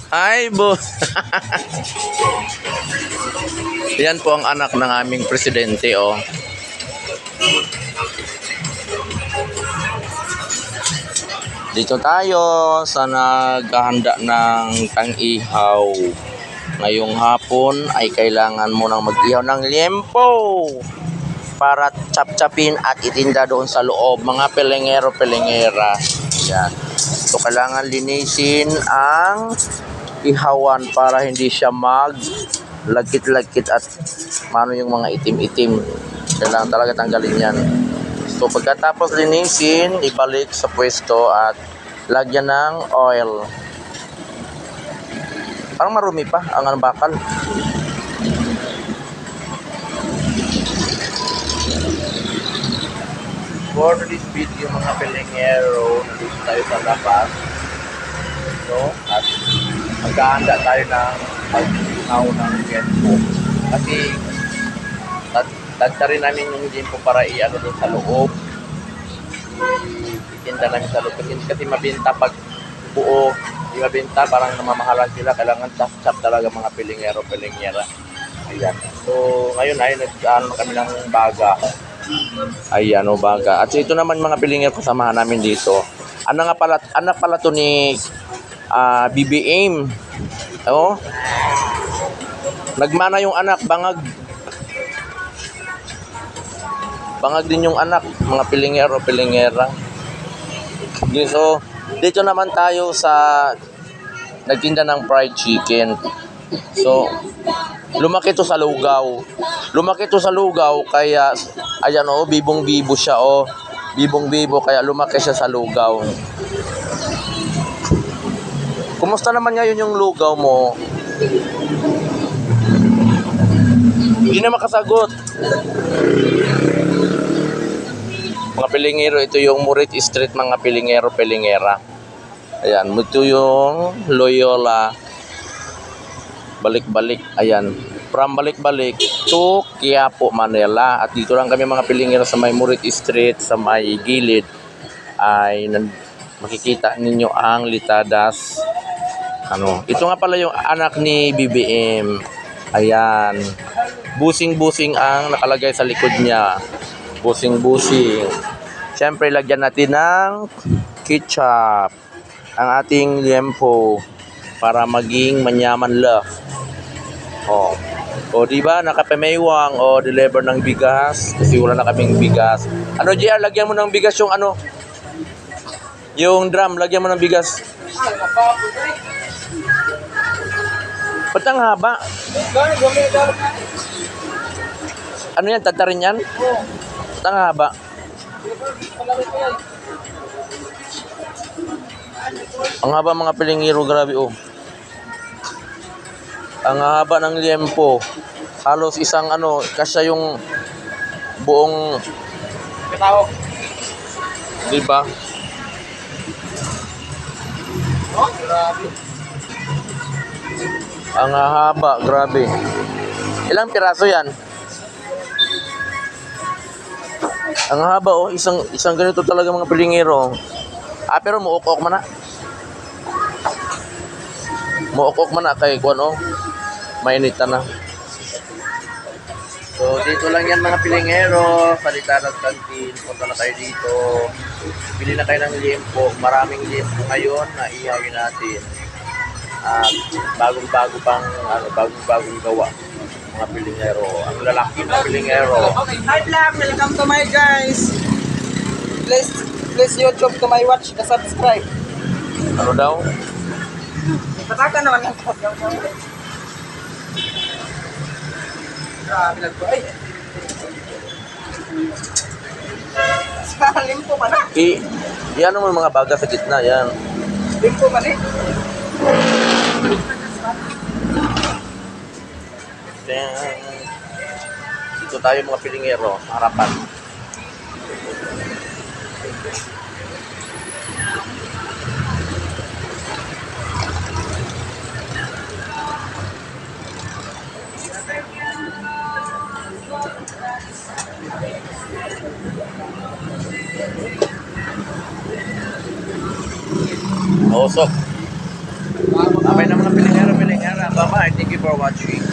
Ay, boss. Yan po ang anak ng aming presidente, oh. Dito tayo sa naghahanda ng tang-ihaw. Ngayong hapon ay kailangan mo nang mag-ihaw ng liempo para chap-chapin at itinda doon sa loob, mga pelengero-pelengera. Yan. So, kailangan linisin ang ihawan para hindi siya mag-lagkit-lagkit at mano yung mga itim-itim. Kailangan talaga tanggalin yan. So, pagkatapos linisin, ibalik sa pwesto at lagyan ng oil. Parang marumi pa ang bakal. For this video, mga pelengero, nandito tayo sa labas. So, at maghahanda tayo ng pag-ihaw ng liempo. Kasi, tagta rin namin yung liempo para i-ano doon sa loob. Itinda namin sa loob. Kasi mabenta pag buo. Di mabenta, parang namamahalan sila. Kailangan chop-chop talaga mga pelengero-pelengera. Ayan. So, ngayon ay nag-ano kami ng baga. Ayan, o baga. At ito naman mga pelengero kasamahan namin dito. Anak pala to ni BBM. Oh. Nagmana yung anak, bangag. Bangag din yung anak, mga pelengero-pelengera. So, dito naman tayo sa nagtinda ng fried chicken. So, lumaki to sa lugaw. Kaya, ayan o, bibong-bibo siya o. Bibong-bibo, kaya lumaki siya sa lugaw. Kumusta naman ngayon yung lugaw mo? Hindi na makasagot. Mga pelengero, ito yung Murit Street, mga pelengero-pelengera. Ayan, ito yung Loyola. Balik-balik, ayan. From balik-balik to Quiapo, Manila. At dito lang kami mga pelengero sa may Murit Street, sa may gilid. Ay makikita ninyo ang Litadas. Ito nga pala yung anak ni BBM. Ayan. Busing-busing ang nakalagay sa likod niya. Busing-busing. Siyempre, lagyan natin ng ketchup ang ating liempo para maging manyaman love. O diba, nakapameywang o deliver ng bigas kasi wala na kaming bigas. JR, lagyan mo ng bigas yung yung drum, lagyan mo ng bigas. Ba't ang haba? Ano yan, tatarin yan? Ba't ang haba? Ang haba mga pelengero, grabe oh. Ang haba ng liempo. Halos isang kasya yung buong katao. Diba? Oh, grabe. Ang haba, grabe. Ilang piraso yan? Ang haba oh, isang ganito talaga mga pelengero. Pero muok-ok man na. Muok-ok man na kay kuan oh. Mainit na. So dito lang yan mga pelengero, sa Litadas Canteen. Punta na tayo dito. Bili na kayo ng liempo. Maraming liempo ngayon na ihawin natin. At bagong-bago pang bagong-bagong gawa mga pelengero. Ang lalaki na pelengero. Okay, hi vlog, welcome to my guys. Please YouTube to my watch, subscribe. Ano daw? Pataka naman ang video. Grabe lang po. Ay! Sa limpo pa na. Yan mo mga baga sa gitna, yan. Limpo pa na. Dito tayo mga pelengero, harapan. Usok. Abay naman ang pilingera. Bye-bye. Thank you for watching.